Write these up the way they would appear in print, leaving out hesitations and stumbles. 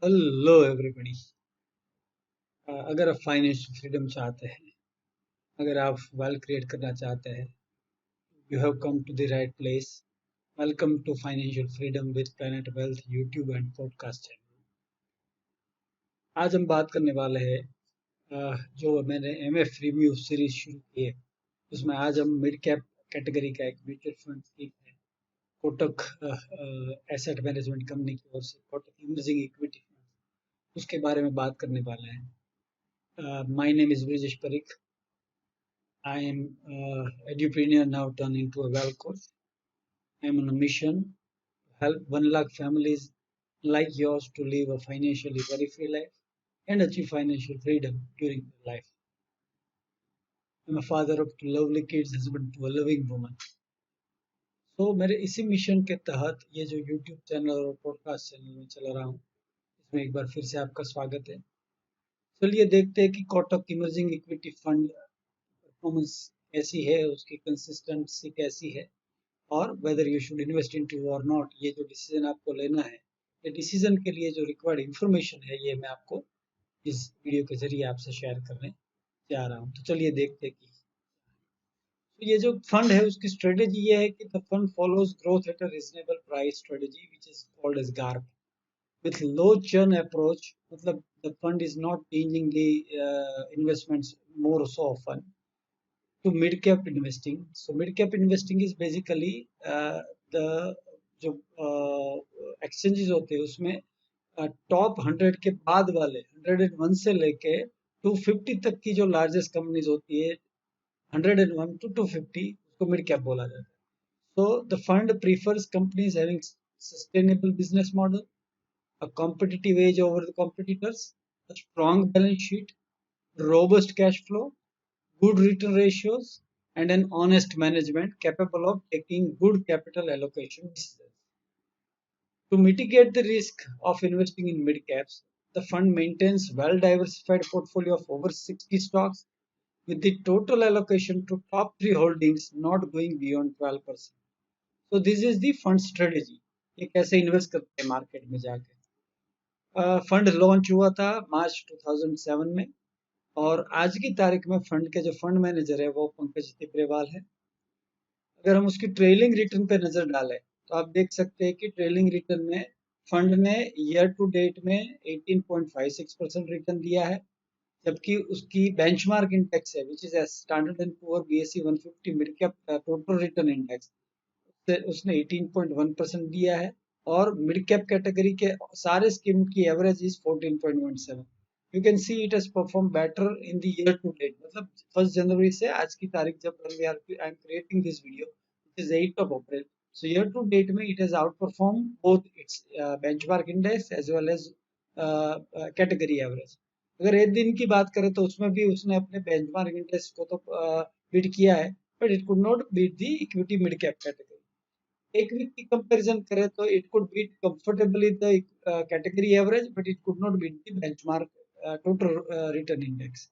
Hello everybody. अगर आप financial freedom चाहते हैं, अगर आप वेल्थ क्रिएट करना चाहते हैं, you have come to the right place. Welcome to financial freedom with Planet Wealth YouTube and podcast channel. आज हम बात करने वाले हैं जो मैंने एमएफ रिव्यू सीरीज शुरू की है, उसमें आज हम मिड कैप कैटेगरी का एक म्यूचुअल फंड स्कीम है, कोटक एसेट मैनेजमेंट कंपनी की ओर से कोटक इमर्जिंग इक्विटी फंड, उसके बारे में बात करने वाले हैं। My name is Brijesh Parik. I am entrepreneur now turned into a wealth coach. I am on a mission to help 1 lakh families like yours to live a financially worry-free life and achieve financial freedom during their life. I am a father of 2 lovely kids, husband to a loving woman. So मेरे इसी mission के तहत ये जो YouTube channel और podcast channel में चला रहा हूँ, इसमें एक बार फिर से आपका स्वागत है। चलिए देखते हैं कि Kotak emerging equity fund performance कैसी है, उसकी कंसिस्टेंसी कैसी है, और whether you should invest into और नॉट। ये जो डिसीजन आपको लेना है, ये डिसीजन के लिए जो रिक्वायर्ड इंफॉर्मेशन है, ये मैं आपको इस वीडियो के जरिए आपसे शेयर करने जा रहा हूँ। तो चलिए देखते हैं कि तो ये जो फंड है उसकी स्ट्रेटेजी ये है कि the fund follows growth at a reasonable price strategy which is called as GARP with low churn approach. मतलब the fund is not changing the investments more so often to mid-cap investing. So mid-cap investing is basically the जो exchanges होते हैं उसमें top 100 के बाद वाले 101 से लेके 250 तक की जो लार्जेस्ट कंपनीज होती है, 101 to 250, उसको मिड कैप बोला जाता है। So the fund prefers companies having sustainable business model, a competitive edge over the competitors, a strong balance sheet, robust cash flow, good return ratios, and an honest management capable of taking good capital allocation decisions. To mitigate the risk of investing in mid caps, the fund maintains well diversified portfolio of over 60 stocks with the total allocation to top 3 holdings not going beyond 12%. So this is the fund strategy. ये कैसे invest करते हैं market में जाके। Fund launch हुआ था मार्च 2007 में, और आज की तारीख में फंड के जो फंड मैनेजर है वो पंकज तिब्रेवाल है। अगर हम उसकी ट्रेलिंग रिटर्न पे नजर डालें तो आप देख सकते हैं कि ट्रेलिंग रिटर्न में फंड ने ईयर टू डेट में 18.56% रिटर्न दिया है, जबकि उसकी बेंचमार्क इंडेक्स है which is standard and poor BSE 150 mid cap total return index, उसने 18.1% दिया है। और मिड कैप कैटेगरी के सारे स्कीम की average is 14.17। You can see it has perform better in the year to date. मतलब 1 जनवरी से आज की तारीख जब I am creating this video, it is 8 of April. So year to date में it has outperform both its benchmark index as well as category average. अगर एक दिन की बात करें तो उसमें भी उसने अपने बेंचमार्क इंडेक्स को तो बीट किया है, but it could not beat the equity mid cap category. एक वीक की कंपैरिजन करें तो it could beat comfortably the category average, but it could not beat the benchmark total return index.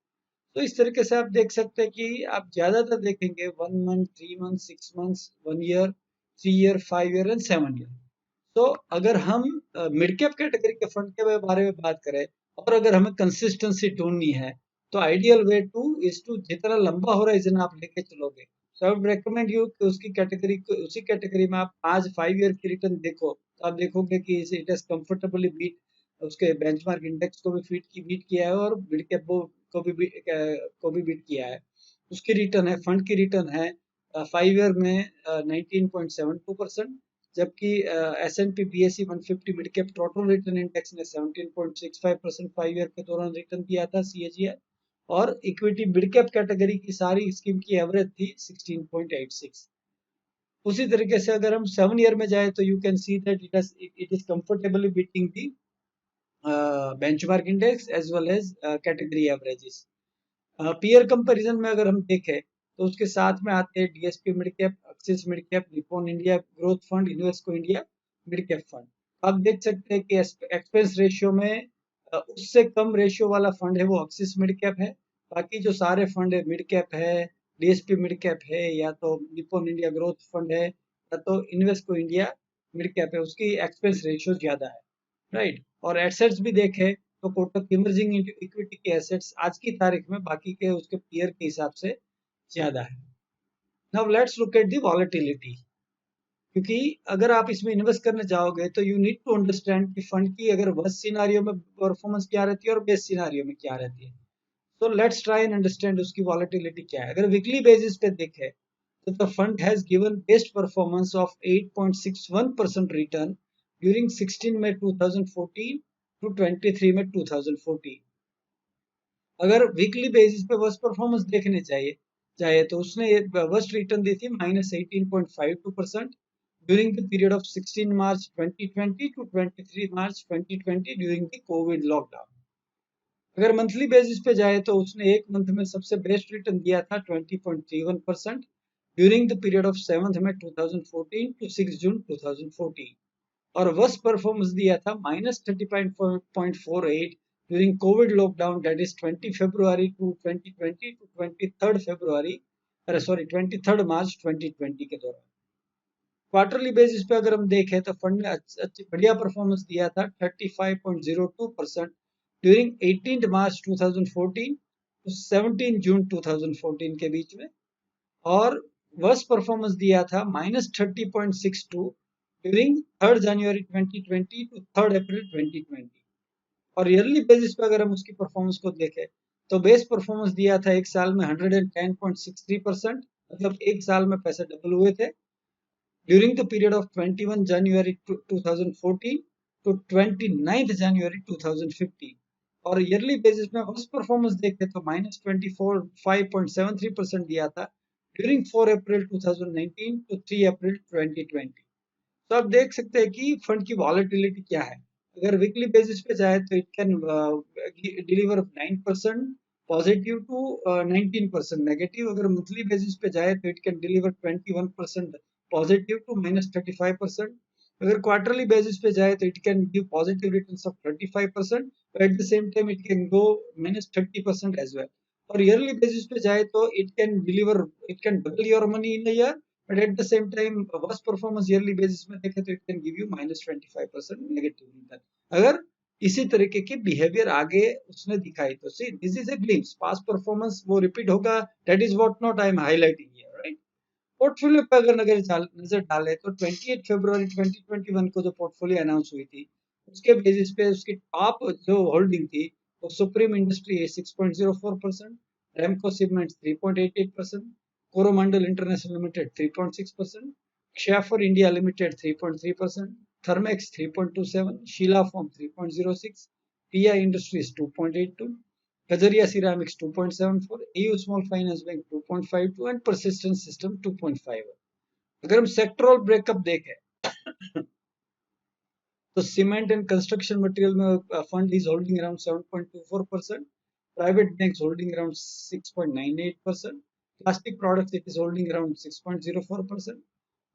तो इस तरीके से आप देख सकते हैं कि आप ज्यादातर देखेंगे 1 month, 3 month, 6 months, 1 year, 3 year, 5 year and 7 year. तो अगर हम मिड कैप कैटेगरी के फंड के बारे में बात करें और अगर हमें कंसिस्टेंसी ढूंढनी है, तो ideal way to is to जितना लंबा होराइजन आप लेके चलोगे, so I would recommend you कि उसकी कैटेगरी को उसी कैटेगरी में आप आज 5 ईयर की रिटर्न देखो, तो आप देखोगे कि इट हैज कंफर्टेबली बीट उसके बेंचमार्क इंडेक्स को भी बीट किया है और मिड कैप को भी बीट किया है। उसकी रिटर्न है, फंड की रिटर्न है 5 ईयर में 19.72%, जबकि S N P B S C 150 mid cap total return index ने 17.65% 5 ईयर के दौरान रिटर्न दिया था CAGR, और इक्विटी मिड कैप कैटेगरी की सारी स्कीम की एवरेज थी 16.86। उसी तरीके से अगर हम 7 ईयर में जाए तो you can see that it is comfortably beating the benchmark index as well as category averages. Peer comparison में अगर हम देखें तो उसके साथ में आते हैं DSP mid cap, axis mid cap, Nippon India growth fund, Invesco India mid cap fund. आप देख सकते हैं कि एक्सपेंस रेशियो में उससे कम रेशियो वाला फंड है वो एक्सिस मिड कैप है। बाकी जो सारे फंड है मिड कैप है, डीएसपी मिड कैप है, या तो निप्पॉन इंडिया ग्रोथ फंड है, या तो इन्वेस्को इंडिया मिड कैप है, उसकी एक्सपेंस रेशियो ज्यादा है। राइट। और एसेट्स भी देखें तो कोटक इमर्जिंग इक्विटी के एसेट्स आज की तारीख में बाकी के उसके पीयर के हिसाब से ज्यादा है। Now let's look at the volatility, क्योंकि अगर आप इसमें इन्वेस्ट करने जाओगे तो यू नीड टू अंडरस्टैंड कि फंड की अगर वर्स्ट सिनारियो में परफॉर्मेंस क्या रहती है और बेस्ट सिनारियो में क्या रहती है। तो लेट्स ट्राई एंड अंडरस्टैंड उसकी वॉलेटिलिटी क्या है। अगर वीकली बेसिस पे देखें तो the fund has given best performance of 8.61% return during 16 May 2014 to 23 May 2014। अगर वीकली बेसिस पे वर्स्ट परफॉर्मेंस देखने चाहिए चाहे तो उसने वर्स्ट रिटर्न दी थी -18.52% during the period of 16 March 2020 to 23 March 2020 during the covid lockdown. अगर मंथली बेसिस पे जाए तो उसने एक मंथ में सबसे बेस्ट रिटर्न दिया था 20.31% during the period of 7 May 2014 to 6 June 2014। और वर्स्ट परफॉर्मेंस दिया था -30.48 during covid lockdown, that is 20 February to 2020 to 23 February, अरे सॉरी 23 मार्च 2020 के दौरान। क्वार्टरली बेसिस पे अगर हम देखें तो फंड ने अच्छी बढ़िया परफॉर्मेंस दिया था 35.02% ड्यूरिंग 18 मार्च 2014 टू 17 जून 2014 के बीच में। और वर्स्ट परफॉर्मेंस दिया था -30.62 ड्यूरिंग 3 जनवरी 2020 टू 3 अप्रैल 2020। और ईयरली बेसिस पे अगर हम उसकी परफॉर्मेंस को देखें तो बेस्ट परफॉर्मेंस दिया था एक साल में 110.63%, मतलब एक साल में पैसे डबल हुए थे during the period of 21 January 2014 to 29 January 2015। और ईयरली बेसिस में वर्स्ट परफॉर्मेंस देखें तो -25.73% दिया था ड्यूरिंग 4 अप्रैल 2019 टू 3 अप्रैल 2020। तो आप देख सकते हैं कि फंड की वॉलेटिलिटी क्या है। अगर वीकली बेसिस पे जाए तो it can deliver 9% positive to 19% negative. अगर मंथली बेसिस पे जाए तो it can deliver 21% positive to -35%। अगर क्वार्टरली बेसिस पे जाए तो it can give positive returns of 35%, at the same time it can go -30% as well. और ईयरली बेसिस पे जाए तो it can deliver, it can double your money in a year, but at the same time worst performance yearly basis में देखें तो it can give you -25% negative return। अगर इसी तरीके की बिहेवियर आगे उसने दिखाई तो see this is a glimpse, past performance वो रिपीट होगा, that is what not I am highlighting here, right। Portfolio पर अगर नजर डाले तो 28 फरवरी 2021 को जो पोर्टफोलियो अनाउंस हुई थी उसके बेसिस पे उसकी टॉप जो होल्डिंग थी वो Supreme Industry 6.04%, Ramco cements 3.88%, Coromandel International Limited 3.6%, Schaeffler India Limited 3.3%, Thermax 3.27%, Sheela Foam 3.06%, TI Industries 2.82%, Kajaria Ceramics 2.74, AU Small Finance Bank 2.52 and Persistence System 2.51। अगर हम सेक्टरल ब्रेकअप देखें तो सीमेंट एंड कंस्ट्रक्शन मटेरियल में fund is holding around 7.24%, private banks holding around 6.98%, plastic products it is holding around 6.04%,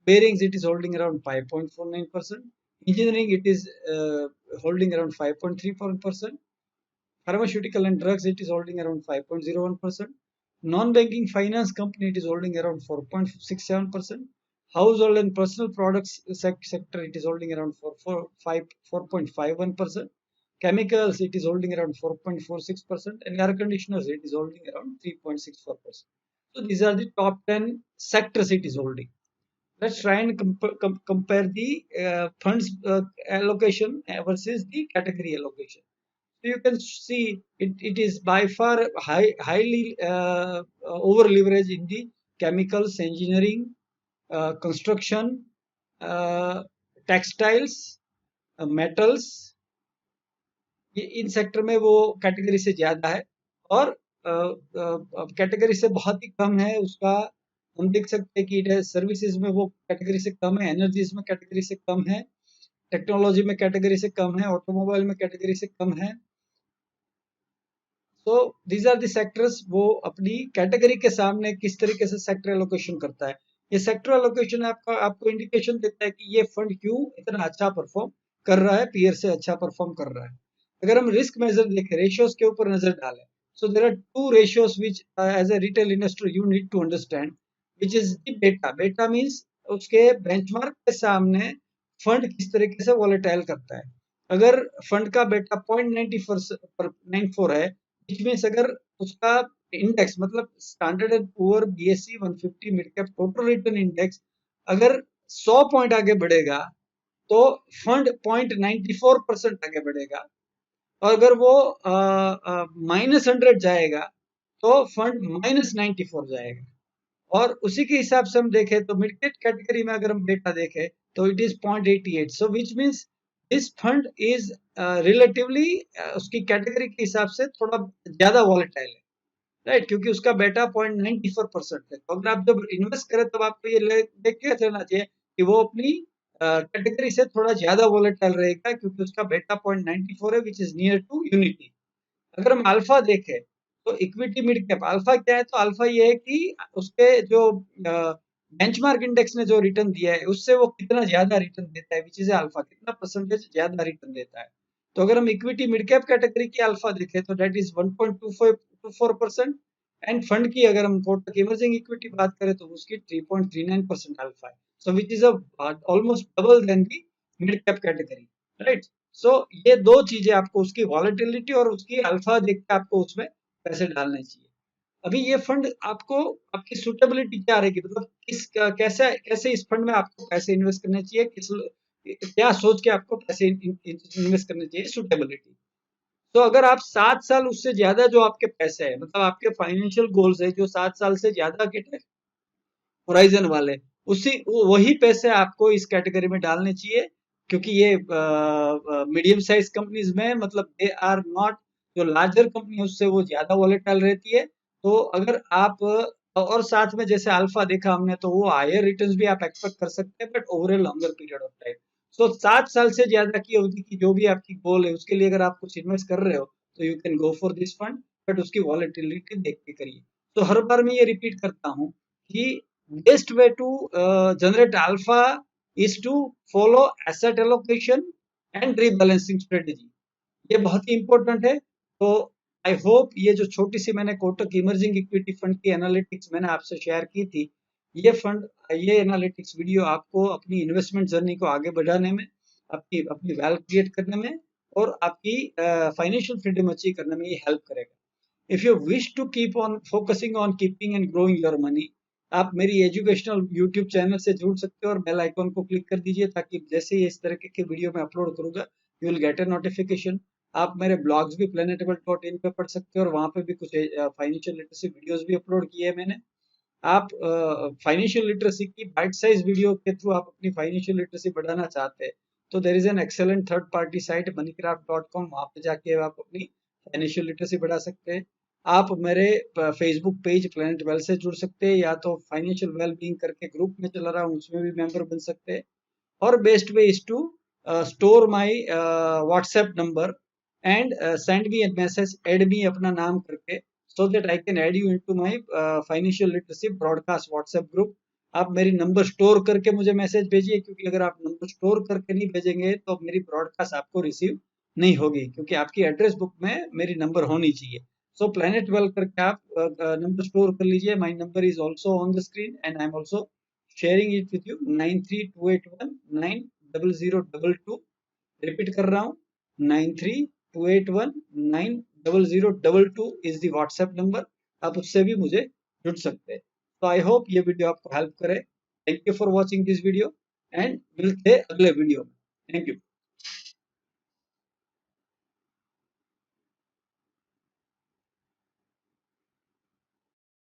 bearings it is holding around 5.49%, engineering it is holding around 5.34%, pharmaceutical and drugs it is holding around 5.01%, non-banking finance company it is holding around 4.67%, household and personal products sector it is holding around 4.51%, chemicals it is holding around 4.46%, and air conditioners it is holding around 3.64%. So these are the top 10 sectors it is holding. Let's try and compare the funds allocation versus the category allocation. So you can see it is by far highly over leveraged in the chemicals, engineering, construction, textiles, metals, in sector में वो category से ज्यादा है। और category से बहुत ही कम है उसका, हम देख सकते हैं कि सर्विसेज में वो कैटेगरी से कम है, एनर्जीज में कैटेगरी से कम है, टेक्नोलॉजी में कैटेगरी से कम है, ऑटोमोबाइल में कैटेगरी से कम है। तो दीज आर द सेक्टर्स, वो अपनी कैटेगरी के सामने किस तरीके से सेक्टर एलोकेशन करता है। ये सेक्टर एलोकेशन आपको इंडिकेशन देता है कि ये फंड क्यों इतना अच्छा परफॉर्म कर रहा है, पीयर से अच्छा परफॉर्म कर रहा है। अगर हम रिस्क मेजर देखें, रेशियोज के ऊपर नजर डालें, so there are two ratios which as a retail investor you need to understand, which is the beta. Beta means उसके बेंचमार्क के सामने फंड किस तरीके से वॉलेटाइल करता है। अगर फंड का बेटा 0.94 है, विच मीन्स अगर उसका इंडेक्स मतलब standard and poor BSE 150 mid cap total return index अगर 100 पॉइंट आगे बढ़ेगा तो फंड 0.94% आगे बढ़ेगा, और अगर वो -100 जाएगा तो फंड -94 जाएगा। और उसी के हिसाब से हम देखें तो मिड कैप कैटेगरी में अगर हम डेटा देखें तो it is 0.88, so which means this fund is relatively उसकी कैटेगरी के हिसाब से थोड़ा ज्यादा वॉलेटाइल है, राइट, क्योंकि उसका बेटा 0.94% है। तो अगर आप जब इन्वेस्ट करें तब आपको ये देख के चलना चाहिए कि वो अपनी कैटेगरी से थोड़ा ज्यादा वॉलेटाइल रहेगा, क्योंकि उसका बेटा 0.94 है, which is near to unity. अगर हम अल्फा देखें तो इक्विटी मिड कैप अल्फा क्या है, तो अल्फा ये है कि उसके जो बेंचमार्क इंडेक्स ने जो रिटर्न दिया है उससे वो कितना ज्यादा रिटर्न देता है, विच इज अल्फा, कितना परसेंटेज ज्यादा रिटर्न देता है। तो अगर हम इक्विटी मिड कैप कैटेगरी की अल्फा देखें तो दैट इज 1.24%, एंड फंड की अगर हम कोटक इमर्जिंग इक्विटी बात करें तो उसकी 3.39% अल्फा है, so which is almost double than the mid cap category, right. So ये दो चीजें आपको उसकी वॉलेटिलिटी और उसकी अल्फा देख के आपको उसमें पैसे डालने चाहिए। अभी ये फंड आपको आपकी सुटेबिलिटी क्या रहेगी, मतलब कैसे कैसे इस फंड में आपको पैसे इन्वेस्ट करने चाहिए, क्या सोच के आपको पैसे इन्वेस्ट करने चाहिए, सुटेबिलिटी। तो अगर आप 7 साल उससे ज्यादा जो आपके पैसे है, मतलब आपके फाइनेंशियल गोल्स है जो 7 साल से ज्यादा के होराइजन वाले, उसी वही पैसे आपको इस कैटेगरी में डालने चाहिए, क्योंकि ये मीडियम साइज कंपनीज में मतलब दे आर नॉट, जो लार्जर कंपनी है उससे वो ज्यादा वॉलेटाइल रहती है। तो अगर आप और साथ में जैसे अल्फा देखा हमने तो वो हायर रिटर्न्स भी आप एक्सपेक्ट कर सकते हैं, but over a longer period of time. So 7 साल से ज्यादा की अवधि की जो भी आपकी गोल है उसके लिए अगर आप कुछ इन्वेस्ट कर रहे हो तो you can go for this fund, but उसकी वॉलेटिलिटी देख के करिए। तो हर बार मैं ये रिपीट करता हूँ कि best way to generate alpha is to follow asset allocation and rebalancing strategy। ये बहुत ही इंपॉर्टेंट है। तो आई होप ये जो छोटी सी मैंने कोटक इमर्जिंग इक्विटी फंड की एनालिटिक्स मैंने आपसे शेयर की थी, ये फंड ये एनालिटिक्स वीडियो आपको अपनी इन्वेस्टमेंट जर्नी को आगे बढ़ाने में, आपकी अपनी वेल्थ क्रिएट करने में और आपकी फाइनेंशियल फ्रीडम अचीव करने में ये हेल्प करेगा। If you wish to keep on focusing on keeping and growing your money, आप मेरी एजुकेशनल यूट्यूब चैनल से जुड़ सकते हो और बेल आइकॉन को क्लिक कर दीजिए, ताकि जैसे ही इस तरह के वीडियो मैं अपलोड करूंगा you will get A notification. आप मेरे ब्लॉग्स भी planetable.in पे पढ़ सकते हो और वहां पे भी कुछ फाइनेंशियल लिटरेसी वीडियोस भी अपलोड किए हैं मैंने। आप फाइनेंशियल लिटरेसी की बाइट साइज वीडियो के थ्रू आप अपनी फाइनेंशियल लिटरेसी बढ़ाना चाहते हैं तो there is an excellent third party site moneycraft.com, वहां पे जाके आप अपनी फाइनेंशियल लिटरेसी बढ़ा सकते हैं। आप मेरे फेसबुक पेज प्लेनेट वेल से जुड़ सकते हैं, या तो फाइनेंशियल वेल बीइंग करके ग्रुप में चला रहा हूँ उसमें भी मेंबर बन सकते हैं। और best way is to store my WhatsApp number and send me a message, add me अपना नाम करके, so that I can add you into my financial literacy broadcast WhatsApp group। आप मेरी नंबर स्टोर करके मुझे मैसेज भेजिए, क्योंकि अगर आप नंबर स्टोर करके नहीं भेजेंगे तो मेरी ब्रॉडकास्ट आपको रिसीव नहीं होगी, क्योंकि आपकी एड्रेस बुक में मेरी नंबर होनी चाहिए। सो प्लेनेट वेल करके आप नंबर स्टोर कर लीजिए। My number is also on the screen and I am also sharing it with you, 9328190022। Repeat कर रहा हूँ, 9328190022 इज द व्हाट्सएप नंबर। आप उससे भी मुझे जुड़ सकते हैं। तो आई होप ये वीडियो आपको हेल्प करे। Thank you for watching this video and मिलते हैं अगले वीडियो में। Thank you.